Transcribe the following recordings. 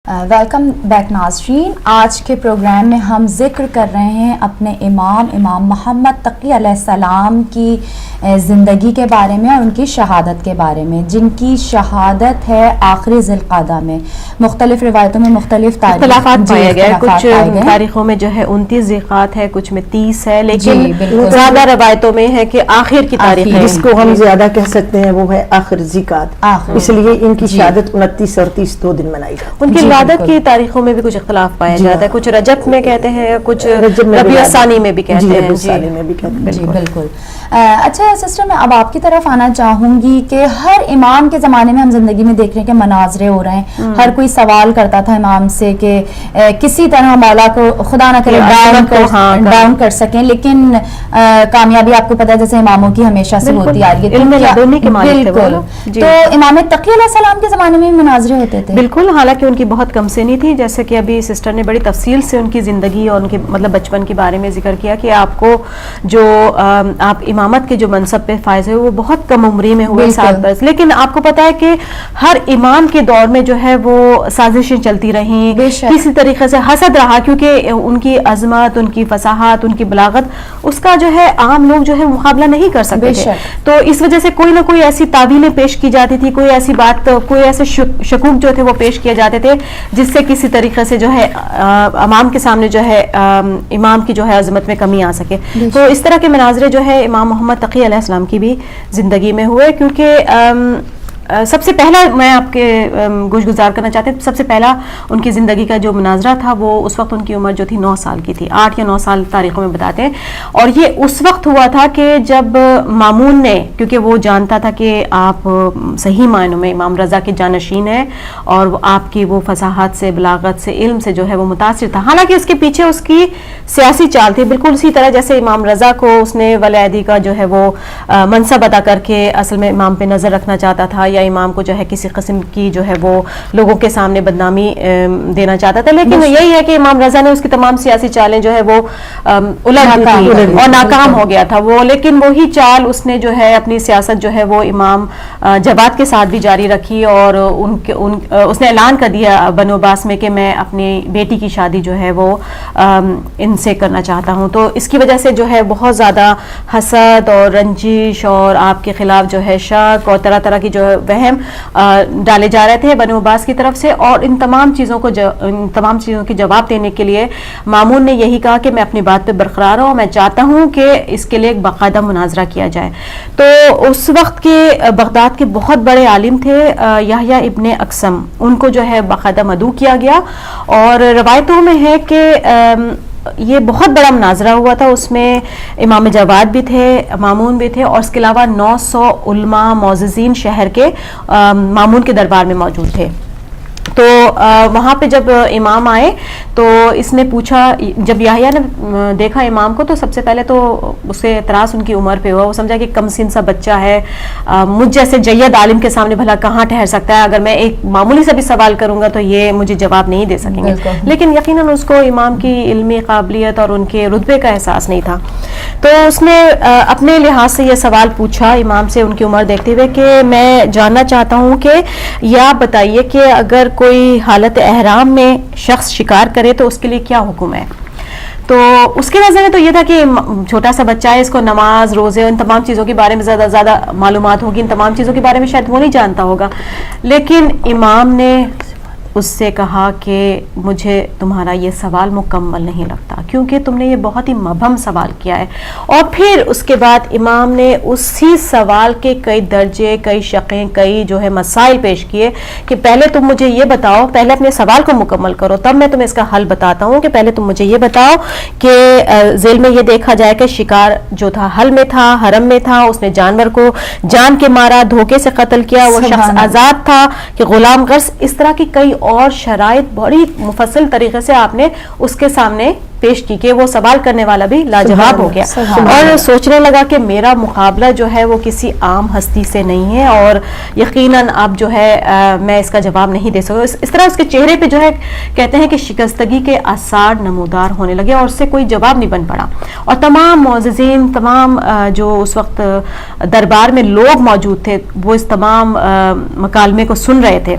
Welcome back ناظرین، آج کے پروگرام میں ہم ذکر کر رہے ہیں اپنے امام محمد تقی علیہ السلام کی زندگی کے بارے میں اور ان کی شہادت کے بارے میں، جن کی شہادت ہے آخری ذی القعدہ میں۔ مختلف روایتوں میں مختلف اختلافات پائے گئے، کچھ تاریخوں میں جو ہے 29 ذی القعدہ ہے، کچھ میں 30 ہے، لیکن زیادہ روایتوں میں ہے کہ آخر کی تاریخ ہے، جس کو ہم زیادہ کہہ سکتے ہیں وہ ہے آخر ذی القعدہ، اس لیے ان کی شہادت 29 اور 30 دو دن منائی جاتی ہے۔ ان کی ولادت کی تاریخوں میں بھی کچھ اختلاف پایا جاتا ہے، کچھ رجب میں کہتے ہیں، کچھ ربیع الثانی میں بھی کہتے ہیں۔ جی بالکل۔ اچھا سسٹر، میں اب آپ کی طرف آنا چاہوں گی کہ ہر امام کے زمانے میں ہم زندگی میں دیکھ رہے ہیں کہ مناظرے ہو رہے ہیں، ہر کوئی سوال کرتا تھا امام سے کہ کسی طرح مولا کو خدا نہ کرے ڈاؤن کر سکیں، لیکن کامیابی آپ کو پتا ہے جیسے اماموں کی ہمیشہ سے ہوتی آ رہی ہے۔ بالکل، تو امام تقی علیہ السلام کے زمانے میں مناظرے ہوتے تھے؟ بالکل، حالانکہ ان کی بہت کم سنی تھی، جیسے کہ ابھی سسٹر نے بڑی تفصیل سے ان کی زندگی اور ان کے مطلب بچپن کے بارے میں ذکر کیا کہ آپ کو جو آپ امامت کے جو منصب پہ فائز ہوئے وہ بہت کم عمری میں ہوئے، 7 برس، لیکن آپ کو پتا ہے کہ ہر امام کے دور میں جو ہے وہ سازشیں چلتی رہیں، کسی طریقے سے حسد رہا، کیونکہ ان کی عظمت، ان کی فصاحت، ان کی بلاغت، اس کا جو ہے عام لوگ جو ہے مقابلہ نہیں کر سکتے تھے، تو اس وجہ سے کوئی نہ کوئی ایسی تعویلیں پیش کی جاتی تھی، کوئی ایسی بات، کوئی ایسے شکوک جو تھے وہ پیش کیے جاتے تھے جس سے کسی طریقے سے جو ہے امام کے سامنے جو ہے امام کی جو ہے عظمت میں کمی آ سکے۔ تو اس طرح کے مناظرے جو ہے امام محمد تقی علیہ السلام کی بھی زندگی میں ہوئے، کیونکہ سب سے پہلا میں آپ کے گزار کرنا چاہتے ہیں، سب سے پہلا ان کی زندگی کا جو مناظرہ تھا وہ اس وقت ان کی عمر جو تھی 9 سال کی تھی، 8 یا 9 سال تاریخوں میں بتاتے ہیں، اور یہ اس وقت ہوا تھا کہ جب مامون نے، کیونکہ وہ جانتا تھا کہ آپ صحیح معنوں میں امام رضا کے جانشین ہیں اور آپ کی وہ فصاحت سے، بلاغت سے، علم سے جو ہے وہ متاثر تھا، حالانکہ اس کے پیچھے اس کی سیاسی چال تھی، بالکل اسی طرح جیسے امام رضا کو اس نے ولیعہدی کا جو ہے وہ منصب ادا کر کے اصل میں امام پہ نظر رکھنا چاہتا تھا، یا امام کو جو ہے کسی قسم کی جو ہے وہ لوگوں کے سامنے بدنامی دینا چاہتا تھا، لیکن یہی ہے کہ امام رضا نے اس کی تمام سیاسی چالیں جو ہے وہ الٹ دی اور ناکام ہو گیا تھا وہ، لیکن وہی چال اس نے جو ہے اپنی سیاست جو ہے وہ امام جواد کے ساتھ بھی جاری رکھی، اور اس نے اعلان کر دیا بنو عباس میں کہ میں اپنی بیٹی کی شادی جو ہے وہ ان سے کرنا چاہتا ہوں، تو اس کی وجہ سے جو ہے بہت زیادہ حسد اور رنجش اور آپ کے خلاف جو ہے شک اور طرح طرح کی جو ہے وہم ڈالے جا رہے تھے بنو عباس کی طرف سے، اور ان تمام چیزوں کی جواب دینے کے لیے مامون نے یہی کہا کہ میں اپنی بات پہ برقرار ہوں، میں چاہتا ہوں کہ اس کے لیے ایک باقاعدہ مناظرہ کیا جائے۔ تو اس وقت کے بغداد کے بہت بڑے عالم تھے یحییٰ ابن اقسم، ان کو جو ہے باقاعدہ مدعو کیا گیا، اور روایتوں میں ہے کہ یہ بہت بڑا مناظرہ ہوا تھا، اس میں امام جواد بھی تھے، مامون بھی تھے، اور اس کے علاوہ 900 علماء معززین شہر کے مامون کے دربار میں موجود تھے۔ تو وہاں پہ جب امام آئے تو اس نے پوچھا، جب یحییٰ نے دیکھا امام کو تو سب سے پہلے تو اسے اعتراض ان کی عمر پہ ہوا، وہ سمجھا کہ کم سن سا بچہ ہے، مجھ جیسے جید عالم کے سامنے بھلا کہاں ٹھہر سکتا ہے، اگر میں ایک معمولی سا بھی سوال کروں گا تو یہ مجھے جواب نہیں دے سکیں گے، لیکن یقیناً اس کو امام کی علمی قابلیت اور ان کے رتبے کا احساس نہیں تھا، تو اس نے اپنے لحاظ سے یہ سوال پوچھا امام سے ان کی عمر دیکھتے ہوئے کہ میں جاننا چاہتا ہوں کہ یہ آپ بتائیے کہ اگر کوئی حالت احرام میں شخص شکار کرے تو اس کے لیے کیا حکم ہے؟ تو اس کے نظر میں تو یہ تھا کہ چھوٹا سا بچہ ہے، اس کو نماز، روزے، ان تمام چیزوں کے بارے میں زیادہ معلومات ہوگی، ان تمام چیزوں کے بارے میں شاید وہ نہیں جانتا ہوگا، لیکن امام نے اس سے کہا کہ مجھے تمہارا یہ سوال مکمل نہیں لگتا، کیونکہ تم نے یہ بہت ہی مبہم سوال کیا ہے، اور پھر اس کے بعد امام نے اسی سوال کے کئی درجے، کئی شقیں، کئی جو ہے مسائل پیش کیے کہ پہلے تم مجھے یہ بتاؤ، پہلے اپنے سوال کو مکمل کرو تب میں تمہیں اس کا حل بتاتا ہوں، کہ پہلے تم مجھے یہ بتاؤ کہ ذیل میں یہ دیکھا جائے کہ شکار جو تھا حل میں تھا، حرم میں تھا، اس نے جانور کو جان کے مارا، دھوکے سے قتل کیا، وہ شخص آزاد تھا کہ غلام غرض، اس طرح کی کئی اور شرائط بڑی مفصل طریقے سے آپ نے اس کے سامنے پیش کی کہ وہ سوال کرنے والا بھی لاجواب ہو گیا، اور سوچنے لگا کہ میرا مقابلہ جو ہے وہ کسی عام ہستی سے نہیں ہے، اور یقیناً اب جو ہے میں اس کا جواب نہیں دے سکتا۔ اس طرح اس کے چہرے پہ جو ہے کہتے ہیں کہ شکستگی کے آثار نمودار ہونے لگے، اور اس سے کوئی جواب نہیں بن پڑا، اور تمام معززین، تمام جو اس وقت دربار میں لوگ موجود تھے وہ اس تمام مکالمے کو سن رہے تھے،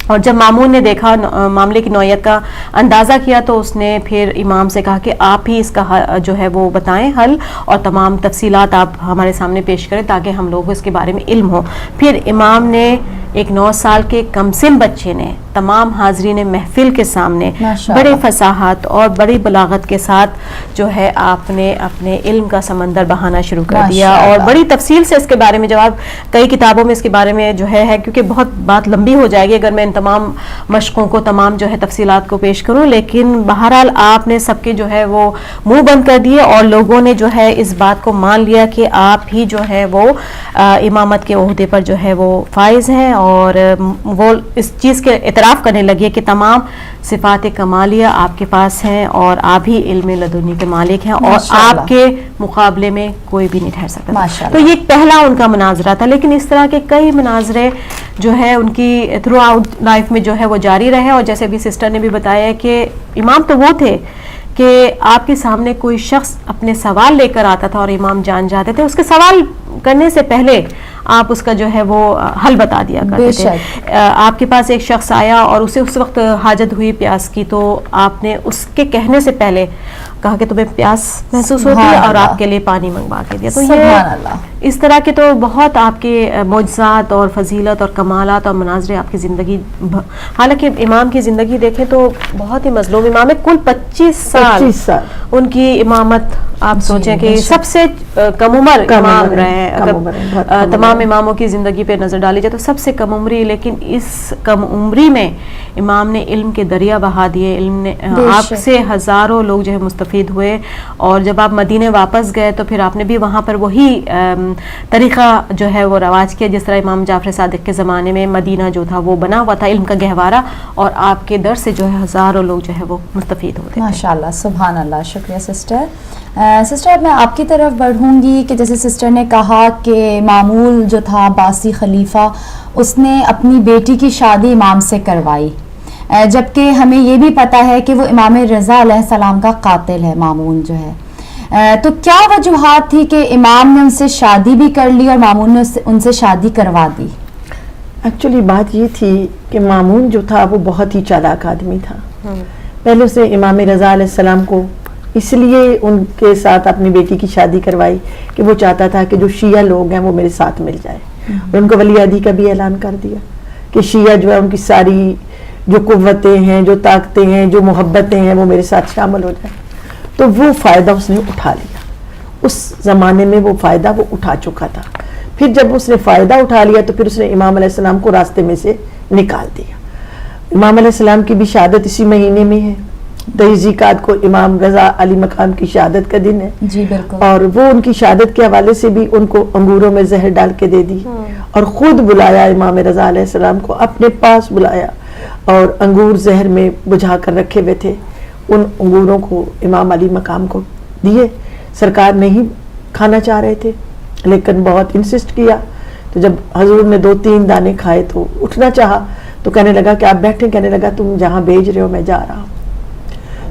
اور جب مامون نے دیکھا معاملے کی نوعیت کا اندازہ کیا تو اس نے پھر امام سے کہا کہ آپ ہی اس کا جو ہے وہ بتائیں حل، اور تمام تفصیلات آپ ہمارے سامنے پیش کریں تاکہ ہم لوگوں کو اس کے بارے میں علم ہو۔ پھر امام نے ایک 9 سال کے کمسن بچے نے تمام حاضرین محفل کے سامنے بڑے فصاحت اور بڑی بلاغت کے ساتھ جو ہے آپ نے اپنے علم کا سمندر بہانا شروع کر دیا، اور بڑی تفصیل سے اس کے بارے میں، جب آپ کئی کتابوں میں اس کے بارے میں جو ہے کیونکہ بہت بات لمبی ہو جائے گی اگر میں ان تمام مشقوں کو، تمام جو ہے تفصیلات کو پیش کروں، لیکن بہرحال آپ نے سب کے جو ہے وہ منہ بند کر دیے، اور لوگوں نے جو ہے اس بات کو مان لیا کہ آپ ہی جو ہے وہ امامت کے عہدے پر جو ہے وہ فائز ہیں، اور وہ اس چیز کے اعتراف کرنے لگے کہ تمام صفات کمالیہ آپ کے پاس ہیں، اور آپ ہی علم لدنی کے مالک ہیں، اور آپ کے مقابلے میں کوئی بھی نہیں ٹھہر سکتا۔ تو یہ ایک پہلا ان کا مناظرہ تھا، لیکن اس طرح کے کئی مناظرے جو ہے ان کی تھرو آؤٹ لائف میں جو ہے وہ جاری رہے، اور جیسے ابھی سسٹر نے بھی بتایا کہ امام تو وہ تھے کہ آپ کے سامنے کوئی شخص اپنے سوال لے کر آتا تھا اور امام جان جاتے تھے، اس کے سوال کرنے سے پہلے آپ اس کا جو ہے وہ حل بتا دیا کرتے تھے۔ آپ کے پاس ایک شخص آیا اور اسے اس وقت حاجت ہوئی پیاس کی، تو آپ نے اس کے کہنے سے پہلے کہا کہ تمہیں پیاس محسوس ہوتی ہے اور آپ کے لیے پانی منگوا کے دیا۔ تو یہ اس طرح کے تو بہت آپ کے معجزات اور فضیلت اور کمالات اور مناظرے آپ کی زندگی، حالانکہ امام کی زندگی دیکھیں تو بہت ہی مظلوم امام ہے، کل 25 سال ان کی امامت، آپ سوچیں کہ سب سے کم عمر امام رہے ہیں، اگر تمام اماموں کی زندگی پہ نظر ڈالی جائے تو سب سے کم عمری، لیکن اس کم عمری میں امام نے علم کے دریا بہا دیے، علم نے آپ سے ہزاروں لوگ جو ہے مستفید ہوئے، اور جب آپ مدینے واپس گئے تو پھر آپ نے بھی وہاں پر وہی طریقہ جو ہے وہ رواج کیا جس طرح امام جعفر صادق کے زمانے میں مدینہ جو تھا وہ بنا ہوا تھا علم کا گہوارہ، اور آپ کے در سے جو ہے ہزاروں لوگ جو ہے وہ مستفید ہوتے تھے۔ ماشاءاللہ، سبحان اللہ، شکریہ سسٹر۔ سسٹر اب میں آپ کی طرف بڑھوں گی کہ جیسے سسٹر نے کہا کہ معمول جو تھا عباسی خلیفہ، اس نے اپنی بیٹی کی شادی امام سے کروائی، جبکہ ہمیں یہ بھی پتہ ہے کہ وہ امام رضا علیہ السلام کا قاتل ہے مامون جو ہے، تو کیا وجوہات تھی کہ امام نے ان سے شادی بھی کر لی اور مامون نے ان سے شادی کروا دی؟ ایکچولی بات یہ تھی کہ مامون جو تھا وہ بہت ہی چالاک آدمی تھا۔ پہلے اس نے امام رضا علیہ السلام کو اس لیے ان کے ساتھ اپنی بیٹی کی شادی کروائی کہ وہ چاہتا تھا کہ جو شیعہ لوگ ہیں وہ میرے ساتھ مل جائے، اور ان کو ولی عہدی کا بھی اعلان کر دیا کہ شیعہ جو ہے ان کی ساری جو قوتیں ہیں، جو طاقتیں ہیں، جو محبتیں ہیں وہ میرے ساتھ شامل ہو جائیں۔ تو وہ فائدہ اس نے اٹھا لیا، اس زمانے میں وہ فائدہ وہ اٹھا چکا تھا۔ پھر جب اس نے فائدہ اٹھا لیا تو پھر اس نے امام علیہ السلام کو راستے میں سے نکال دیا۔ امام علیہ السلام کی بھی شہادت اسی مہینے میں ہے، 23 ذیقعدہ کو امام رضا علی مقام کی شہادت کا دن ہے، جی بالکل، اور وہ ان کی شہادت کے حوالے سے بھی ان کو انگوروں میں زہر ڈال کے دے دی، اور خود بلایا امام رضا علیہ السلام کو اپنے پاس بلایا، اور انگور زہر میں بجھا کر رکھے ہوئے تھے، ان انگوروں کو امام علی مقام کو دیے۔ سرکار نہیں کھانا چاہ رہے تھے لیکن بہت انسسٹ کیا، تو جب حضور نے 2-3 دانے کھائے تو اٹھنا چاہا، تو کہنے لگا کہ آپ بیٹھیں، کہنے لگا تم جہاں بھیج رہے ہو میں جا رہا ہوں۔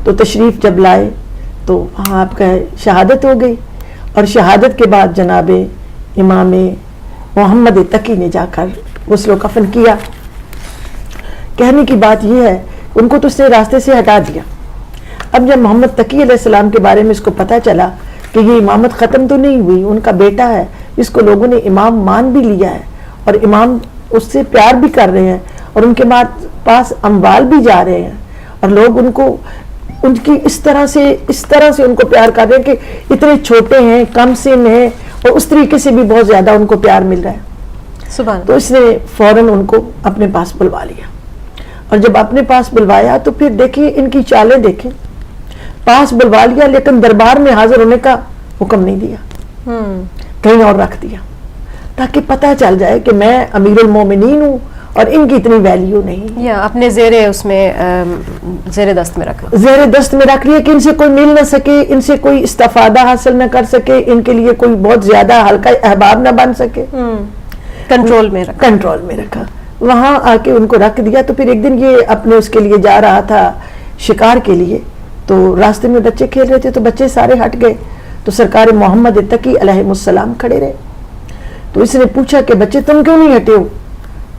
تو تشریف جب لائے تو وہاں آپ کا شہادت ہو گئی، اور شہادت کے بعد جناب امام محمد تقی نے جا کر غسل و کفن کیا۔ کہنے کی بات یہ ہے ان کو تو اس نے راستے سے ہٹا دیا۔ اب جب محمد تقی علیہ السلام کے بارے میں اس کو پتہ چلا کہ یہ امامت ختم تو نہیں ہوئی، ان کا بیٹا ہے جس کو لوگوں نے امام مان بھی لیا ہے، اور امام اس سے پیار بھی کر رہے ہیں، اور ان کے پاس اموال بھی جا رہے ہیں، اور لوگ ان کو ان کی اس طرح سے ان کو پیار کر رہے ہیں کہ اتنے چھوٹے ہیں، کم سن ہیں، اور اس طریقے سے بھی بہت زیادہ ان کو پیار مل رہا ہے۔ سبحان تو اس نے فوراً ان کو اپنے پاس بلوا لیا، اور جب اپنے پاس بلوایا تو پھر دیکھیں ان کی چالیں، دیکھیں پاس بلوا لیا لیکن دربار میں حاضر ہونے کا حکم نہیں دیا، کہیں اور رکھ دیا، تاکہ پتہ چل جائے کہ میں امیر المومنین ہوں اور ان کی اتنی ویلیو نہیں، یا اپنے زیر دست میں رکھا، زیر دست میں رکھ لیا کہ ان سے کوئی مل نہ سکے، ان سے کوئی استفادہ حاصل نہ کر سکے، ان کے لیے کوئی بہت زیادہ حلقہ احباب نہ بن سکے، کنٹرول میں رکھا، وہاں آ کے ان کو رکھ دیا۔ تو پھر ایک دن یہ اپنے اس کے لیے جا رہا تھا شکار کے لیے، تو راستے میں بچے کھیل رہے تھے، تو بچے سارے ہٹ گئے، تو سرکار محمد تقی علیہ السلام کھڑے رہے۔ تو اس نے پوچھا کہ بچے تم کیوں نہیں ہٹے ہو؟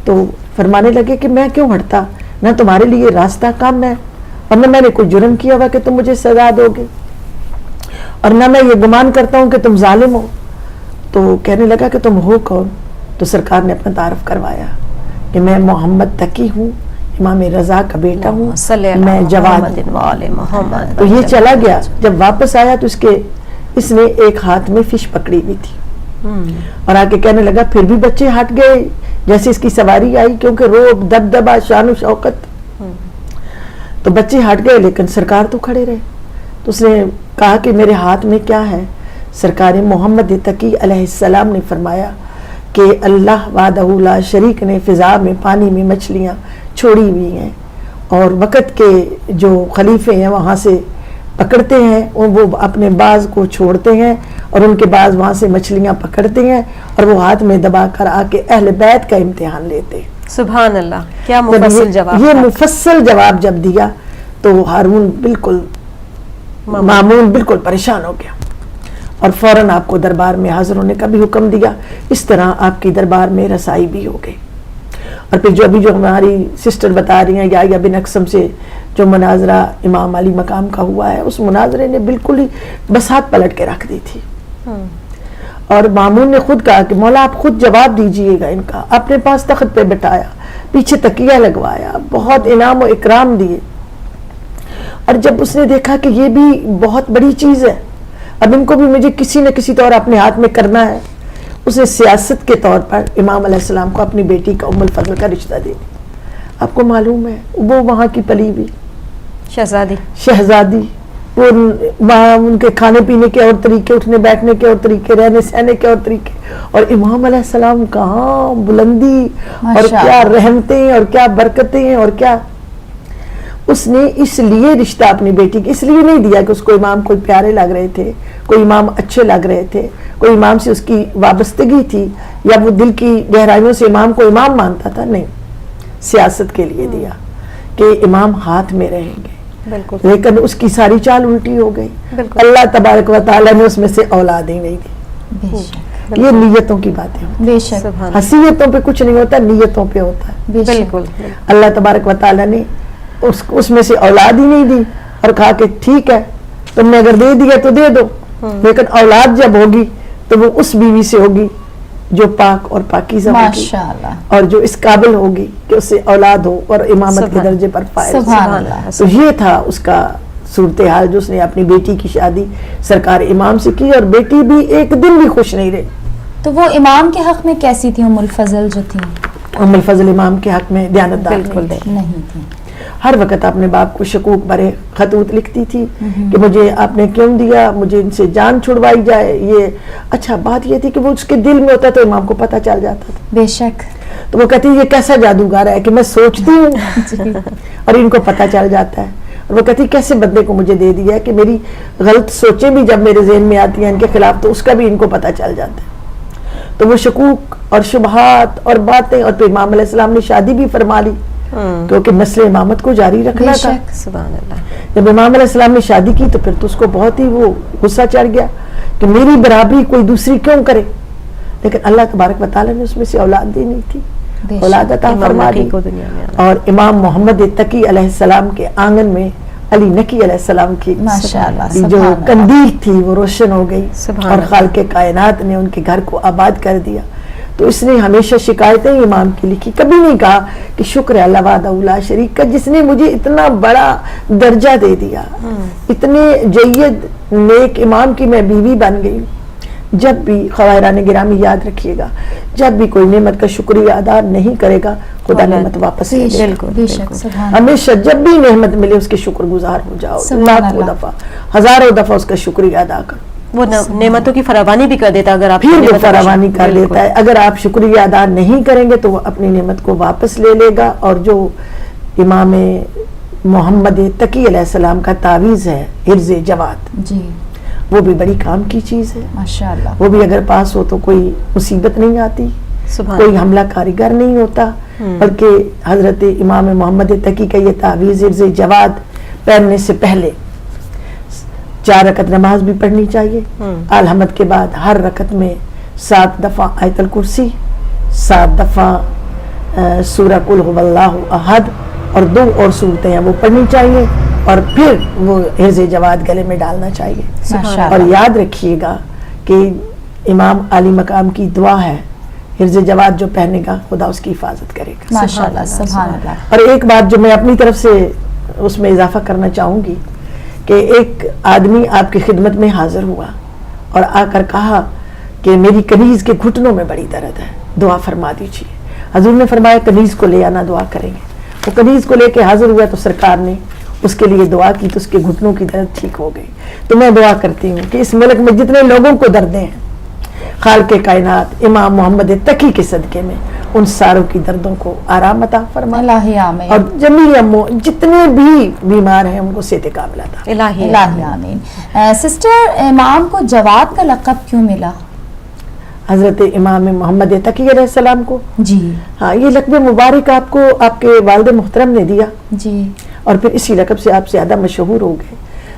تو فرمانے لگے کہ میں کیوں ہٹتا, نہ تمہارے لیے راستہ کام ہے اور نہ میں نے کوئی جرم کیا ہوا کہ تم مجھے سزا دو گے, اور نہ میں یہ گمان کرتا ہوں کہ تم ظالم ہو. تو کہنے لگا کہ تم ہو کون؟ تو سرکار نے اپنا تعارف کروایا کہ میں محمد تقی ہوں, امام رضا کا بیٹا ہوں, میں جواد. تو یہ چلا گیا. جب واپس آیا تو اس نے ایک ہاتھ میں فش پکڑی ہوئی تھی اور آ کے کہنے لگا پھر بھی بچے ہٹ گئے جیسے اس کی سواری آئی, کیونکہ روب دبدبا شان و شوکت, تو بچے ہٹ گئے لیکن سرکار تو کھڑے رہے. تو اس نے کہا کہ میرے ہاتھ میں کیا ہے؟ سرکار محمد تقی علیہ السلام نے فرمایا کہ اللہ وحدہ لا شریک نے فضا میں پانی میں مچھلیاں چھوڑی ہوئی ہیں اور وقت کے جو خلیفے ہیں وہاں سے پکڑتے ہیں, وہ اپنے باز کو چھوڑتے ہیں اور ان کے باز وہاں سے مچھلیاں پکڑتے ہیں اور وہ ہاتھ میں دبا کر آ کے اہل بیت کا امتحان لیتے ہیں. سبحان اللہ, کیا مفصل جواب. یہ مفصل جواب جب دیا تو ہارون بالکل مامون بالکل پریشان ہو گیا اور فوراً آپ کو دربار میں حاضر ہونے کا بھی حکم دیا. اس طرح آپ کی دربار میں رسائی بھی ہو گئی. اور پھر جو ہماری سسٹر بتا رہی ہیں یا بن اقسم سے جو مناظرہ امام علی مقام کا ہوا ہے, اس مناظرے نے بالکل ہی بساط پلٹ کے رکھ دی تھی. اور مامون نے خود کہا کہ مولا آپ خود جواب دیجئے گا ان کا. اپنے پاس تخت پہ بٹھایا, پیچھے تکیہ لگوایا, بہت انعام و اکرام دیے. اور جب اس نے دیکھا کہ یہ بھی بہت بڑی چیز ہے, اب ان کو بھی مجھے کسی نہ کسی طور اپنے ہاتھ میں کرنا ہے, اس نے سیاست کے طور پر امام علیہ السلام کو اپنی بیٹی کا ام الفضل کا رشتہ دے دیا. آپ کو معلوم ہے وہ وہاں کی پلی ہوئی شہزادی, وہ وہاں ان کے کھانے پینے کے اور طریقے, اٹھنے بیٹھنے کے اور طریقے, رہنے سہنے کے اور طریقے, اور امام علیہ السلام کہاں بلندی اور کیا رحمتیں اور کیا برکتیں اور کیا. اس نے اس لیے رشتہ اپنی بیٹی کی اس لیے نہیں دیا کہ اس کو امام کوئی پیارے لگ رہے تھے, کوئی امام اچھے لگ رہے تھے, کوئی امام سے اس کی وابستگی تھی یا وہ دل کی گہرائیوں سے امام کو امام مانتا تھا. نہیں, سیاست کے لیے دیا کہ امام ہاتھ میں رہیں گے. لیکن اس کی ساری چال الٹی ہو گئی. اللہ تبارک و تعالیٰ نے اس میں سے اولاد ہی نہیں دی. یہ نیتوں کی باتیں, بے شک حسیتوں پہ کچھ نہیں ہوتا, نیتوں پہ ہوتا ہے. بالکل. اللہ تبارک و تعالیٰ نے اس میں سے اولاد ہی نہیں دی اور کہا کہ ٹھیک ہے تم نے اگر دے دیا تو دے دو, لیکن اولاد جب ہوگی تو وہ اس بیوی سے ہوگی جو پاک اور پاکیزہ ہوگی اور جو اس قابل ہوگی کہ اس سے اولاد ہو اور امامت کے درجے پر فائز. تو یہ تھا اس کا صورتحال جو اس نے اپنی بیٹی کی شادی سرکار امام سے کی, اور بیٹی بھی ایک دن بھی خوش نہیں رہی. تو وہ امام کے حق میں کیسی تھی ام الفضل جو تھی؟ ام الفضل امام کے حق میں دیانتدار نہیں تھی. ہر وقت اپنے باپ کو شکوک بھرے خطوط لکھتی تھی کہ مجھے آپ نے کیوں دیا, مجھے ان سے جان چھڑوائی جائے. یہ اچھا بات یہ تھی کہ وہ اس کے دل میں ہوتا تو امام کو پتہ چل جاتا تھا. بے شک. تو وہ کہتی یہ کیسا جادوگر ہے کہ میں سوچتی ہوں اور ان کو پتہ چل جاتا ہے. اور وہ کہتی کیسے بندے کو مجھے دے دیا کہ میری غلط سوچیں بھی جب میرے ذہن میں آتی ہیں ان کے خلاف تو اس کا بھی ان کو پتہ چل جاتا ہے. تو وہ شکوک اور شبہات اور باتیں, اور پھر امام علیہ السلام نے شادی بھی فرما لی کیونکہ نسل امامت کو جاری رکھنا تھا. سبحان اللہ. جب امام علیہ السلام نے شادی کی تو پھر تو اس کو بہت ہی وہ غصہ چڑھ گیا کہ میری برابری کوئی دوسری کیوں کرے, لیکن اللہ تبارک و تعالیٰ نے اس میں سے اولاد دی نہیں تھی, اولاد عطا فرما دی. اور امام محمد تقی علیہ السلام کے آنگن میں علی نقی علیہ السلام کی جو قندیل تھی وہ روشن ہو گئی اور خالق کائنات نے ان کے گھر کو آباد کر دیا. تو اس نے ہمیشہ شکایتیں امام کی لکھی, کبھی نہیں کہا کہ شکر ہے اللہ وحدہ لا شریک کا جس نے مجھے اتنا بڑا درجہ دے دیا, اتنے جید نیک امام کی میں بیوی بن گئی. جب بھی خوائران گرامی یاد رکھیے گا, جب بھی کوئی نعمت کا شکریہ ادا نہیں کرے گا خدا نعمت واپس لے لے گا. ہمیشہ جب بھی نعمت ملے اس کے شکر گزار ہو جاؤ, لاکھوں دفعہ ہزاروں دفعہ اس کا شکریہ ادا کرو. وہ نعمتوں کی فراوانی بھی کر دیتا اگر آپ پھر وہ فراوانی کر دیتا ہے. اگر آپ شکریہ ادا نہیں کریں گے تو وہ اپنی نعمت کو واپس لے لے گا. اور جو امام محمد تقی علیہ السلام کا تعویذ ہے حرز جواد, جی وہ بھی بڑی کام کی چیز ہے ماشاءاللہ. وہ بھی اگر پاس ہو تو کوئی مصیبت نہیں آتی, کوئی حملہ کاریگر نہیں ہوتا, بلکہ حضرت امام محمد تقی کا یہ تعویذ حرز جواد پہننے سے پہلے 4 رکعت نماز بھی پڑھنی چاہیے. الحمد کے بعد ہر رکعت میں 7 دفعہ آیت الکرسی, 7 دفعہ سورہ قل هو اللہ احد اور 2 اور صورتیں ہیں وہ پڑھنی چاہیے اور پھر وہ حرز جواد گلے میں ڈالنا چاہیے. ماشاء اور اللہ. یاد رکھیے گا کہ امام عالی مقام کی دعا ہے حرز جواد جو پہنے گا خدا اس کی حفاظت کرے گا. ماشاء اللہ. سبحان اللہ. اور ایک بات جو میں اپنی طرف سے اس میں اضافہ کرنا چاہوں گی کہ ایک آدمی آپ کی خدمت میں حاضر ہوا اور آ کر کہا کہ میری کنیز کے گھٹنوں میں بڑی درد ہے, دعا فرما دیجیے. حضور نے فرمایا کنیز کو لے آنا, دعا کریں گے. وہ کنیز کو لے کے حاضر ہوا تو سرکار نے اس کے لیے دعا کی تو اس کے گھٹنوں کی درد ٹھیک ہو گئی. تو میں دعا کرتی ہوں کہ اس ملک میں جتنے لوگوں کو دردیں ہیں خالق کائنات امام محمد تقی کے صدقے میں ان ساروں کی دردوں کو آرام عطا فرمائے. الہی آمین. اور جمیع جتنے بھی بیمار ہیں ان کو صحت کاملہ عطا. الہی الہی آمین. سسٹر امام کو جواد کا لقب کیوں ملا؟ حضرت امام محمد تقی علیہ السلام کو جی ہاں یہ لقب مبارک آپ کو آپ کے والد محترم نے دیا جی. اور پھر اسی لقب سے آپ زیادہ مشہور ہو گئے.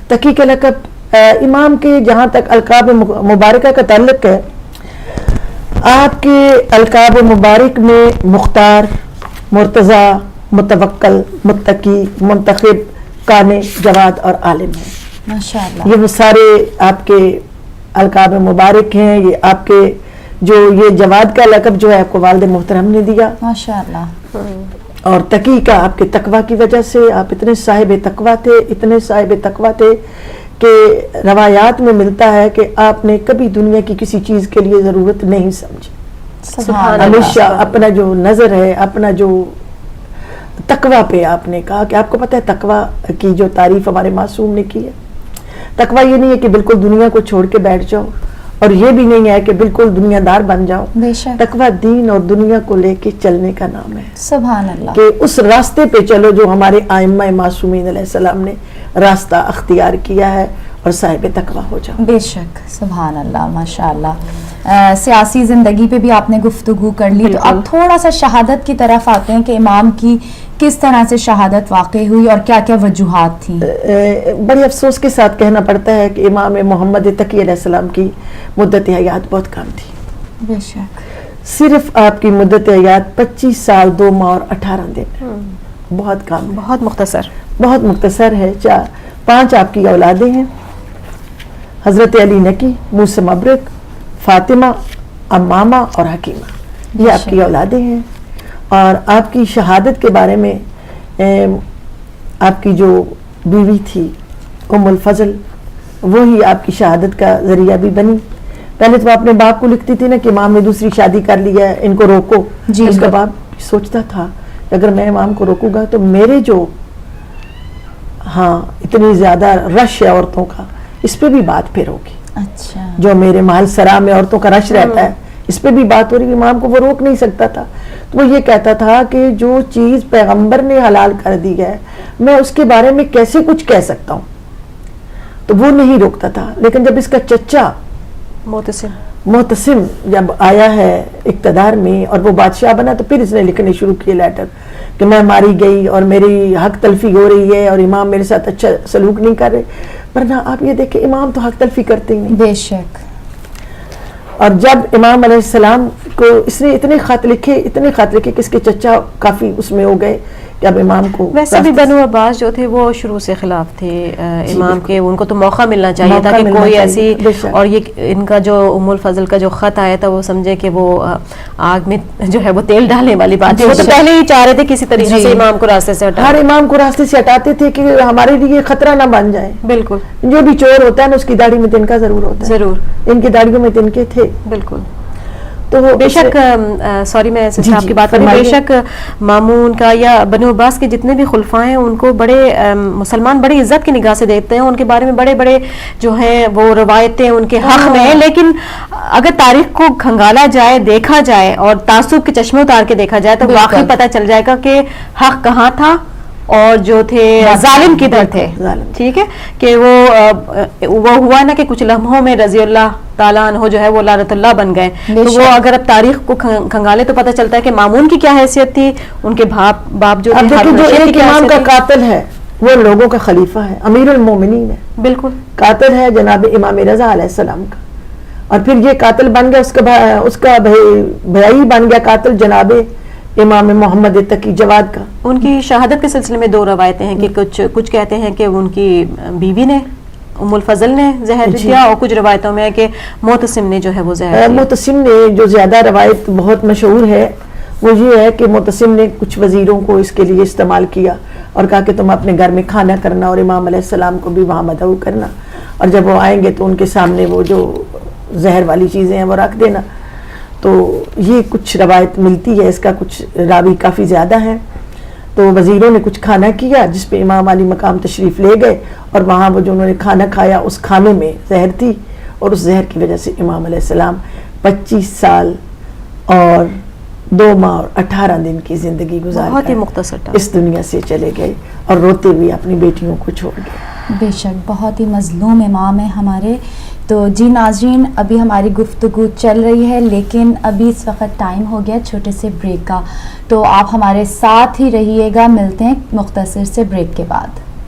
تقی کا لقب امام کے جہاں تک القاب مبارکہ کا تعلق ہے آپ کے القاب مبارک میں مختار, مرتضی, متوکل, متقی, منتخب, قانع, جواد اور عالم ہیں. ماشاء اللہ. یہ وہ سارے آپ کے القاب مبارک ہیں. یہ آپ کے جو یہ جواد کا لقب جو ہے آپ کو والد محترم نے دیا ماشاء اللہ. اور تقی کا آپ کے تقوی کی وجہ سے آپ اتنے صاحب تقوی تھے, اتنے صاحب تقوی تھے کہ روایات میں ملتا ہے کہ آپ نے کبھی دنیا کی کسی چیز کے لیے ضرورت نہیں سمجھی. سبحان ہمیشہ اللہ. اپنا جو نظر ہے اپنا جو تقوی پہ آپ نے کہا کہ آپ کو پتہ ہے تقوی کی جو تعریف ہمارے معصوم نے کی ہے, تقوی یہ نہیں ہے کہ بالکل دنیا کو چھوڑ کے بیٹھ جاؤ اور یہ بھی نہیں ہے کہ بالکل دنیا دار بن جاؤ. بے شک. تقوی دین اور دنیا کو لے کے چلنے کا نام ہے سبحان اللہ. کہ اس راستے پہ چلو جو ہمارے ائمہ معصومین علیہ السلام نے راستہ اختیار کیا ہے اور صاحب تقوی ہو جاؤ. بے شک. سبحان اللہ. ماشاء اللہ. سیاسی زندگی پہ بھی آپ نے گفتگو کر لی تو اب تھوڑا سا شہادت کی طرف آتے ہیں کہ امام کی کس طرح سے شہادت واقع ہوئی اور کیا کیا وجوہات تھیں. بڑے افسوس کے ساتھ کہنا پڑتا ہے کہ امام محمد تقی علیہ السلام کی مدت حیات بہت کم تھی. بے شک. صرف آپ کی مدت حیات 25 سال 2 ماہ اور 18 دن, بہت کم, بہت مختصر, بہت مختصر ہے. 5 آپ کی اولادیں ہیں, حضرت علی نقی, موسی مبرک, فاطمہ, امامہ اور حکیمہ, یہ آپ کی اولادیں ہیں. اور آپ کی شہادت کے بارے میں آپ کی جو بیوی تھی ام الفضل وہی آپ کی شہادت کا ذریعہ بھی بنی. پہلے تو اپنے باپ کو لکھتی تھی نا کہ امام نے دوسری شادی کر لی ہے, ان کو روکو. اس کا باپ سوچتا تھا کہ اگر میں امام کو روکوں گا تو میرے جو اتنی زیادہ رش ہے عورتوں کا اس پہ بھی بات پھر ہوگی. اچھا. جو میرے محل سرا میں عورتوں کا رش رہتا ہے اس پہ بھی بات ہو رہی. امام کو وہ روک نہیں سکتا تھا. تو وہ یہ کہتا تھا کہ جو چیز پیغمبر نے حلال کر دی ہے میں اس کے بارے میں کیسے کچھ کہہ سکتا ہوں. تو وہ نہیں روکتا تھا. لیکن جب اس کا چچا معتصم جب آیا ہے اقتدار میں اور وہ بادشاہ بنا تو پھر اس نے لکھنے شروع کیے لیٹر کہ میں ماری گئی اور میری حق تلفی ہو رہی ہے اور امام میرے ساتھ اچھا سلوک نہیں کر رہے. ورنہ آپ یہ دیکھیں امام تو حق تلفی کرتے ہی نہیں. بے شک. اور جب امام علیہ السلام کو اس نے اتنے خط لکھے کہ اس کے چچا کافی اس میں ہو گئے کہ اب امام کو. ویسے بھی بنو عباس جو تھے وہ شروع سے خلاف تھے امام کے, ان کو تو موقع ملنا چاہیے تھا کہ کوئی ایسی, اور یہ ان کا جو ام الفضل کا جو خط آیا تھا وہ سمجھے کہ وہ آگ میں جو ہے وہ تیل ڈالنے والی بات ہے. وہ تو پہلے ہی چاہ رہے تھے کسی طریقے سے امام کو راستے سے ہٹا, ہر امام کو راستے سے ہٹاتے تھے کہ ہمارے لیے خطرہ نہ بن جائے. بالکل. جو بھی چور ہوتا ہے نا اس کی داڑھی میں تنکا ضرور ہوتا ہے. ضرور. ان کی داڑھیوں میں تنکے تھے. بالکل. تو بے شک سوری میں سسٹر آپ کی بات کروں, بے شک مامون کا یا بنو عباس کے جتنے بھی خلفاء ہیں ان کو بڑے مسلمان بڑی عزت کی نگاہ سے دیکھتے ہیں. ان کے بارے میں بڑے بڑے جو ہیں وہ روایتیں ان کے حق میں ہیں. لیکن اگر تاریخ کو کھنگالا جائے, دیکھا جائے اور تعصب کے چشمے اتار کے دیکھا جائے تو واقعی پتہ چل جائے گا کہ حق کہاں تھا اور جو تھے ظالم کدھر تھے. ٹھیک ہے کہ وہ ہوا نا کہ کچھ لمحوں میں رضی اللہ تعالیٰ عنہ جو ہے وہ لعنت اللہ بن گئے. تو وہ اگر اب تاریخ کو کھنگالے تو پتہ چلتا ہے کہ مامون کی کیا حیثیت تھی, ان کے باپ جو تھے. جو ایک امام کا قاتل ہے وہ لوگوں کا خلیفہ ہے, امیر المومنین ہے. بالکل. قاتل ہے جناب امام رضا علیہ السلام کا, اور پھر یہ قاتل بن گیا اس کا بھائی بن گیا قاتل جناب امام محمد تقی جواد کا. ان کی شہادت کے سلسلے میں دو روایتیں ہیں کہ کچھ کہتے ہیں کہ ان کی بیوی نے ام الفضل نے زہر دیا، اور کچھ روایتوں میں ہے کہ معتصم نے جو ہے وہ زہر دیا. معتصم نے جو زیادہ روایت بہت مشہور ہے وہ یہ ہے کہ معتصم نے کچھ وزیروں کو اس کے لیے استعمال کیا اور کہا کہ تم اپنے گھر میں کھانا کرنا اور امام علیہ السلام کو بھی وہاں مدعو کرنا، اور جب وہ آئیں گے تو ان کے سامنے وہ جو زہر والی چیزیں ہیں وہ رکھ دینا. تو یہ کچھ روایت ملتی ہے، اس کا کچھ راوی کافی زیادہ ہیں. تو وزیروں نے کچھ کھانا کیا جس پہ امام علی مقام تشریف لے گئے، اور وہاں وہ جو انہوں نے کھانا کھایا اس کھانے میں زہر تھی، اور اس زہر کی وجہ سے امام علیہ السلام 25 سال اور 2 ماہ اور 18 دن کی زندگی گزار بہت ہی کر مختصر اس دنیا سے چلے گئے، اور روتے ہوئے اپنی بیٹیوں کو چھوڑ گئے. بے شک بہت ہی مظلوم امام ہیں ہمارے. تو جی ناظرین، ابھی ہماری گفتگو چل رہی ہے لیکن ابھی اس وقت ٹائم ہو گیا چھوٹے سے بریک کا، تو آپ ہمارے ساتھ ہی رہیے گا. ملتے ہیں مختصر سے بریک کے بعد.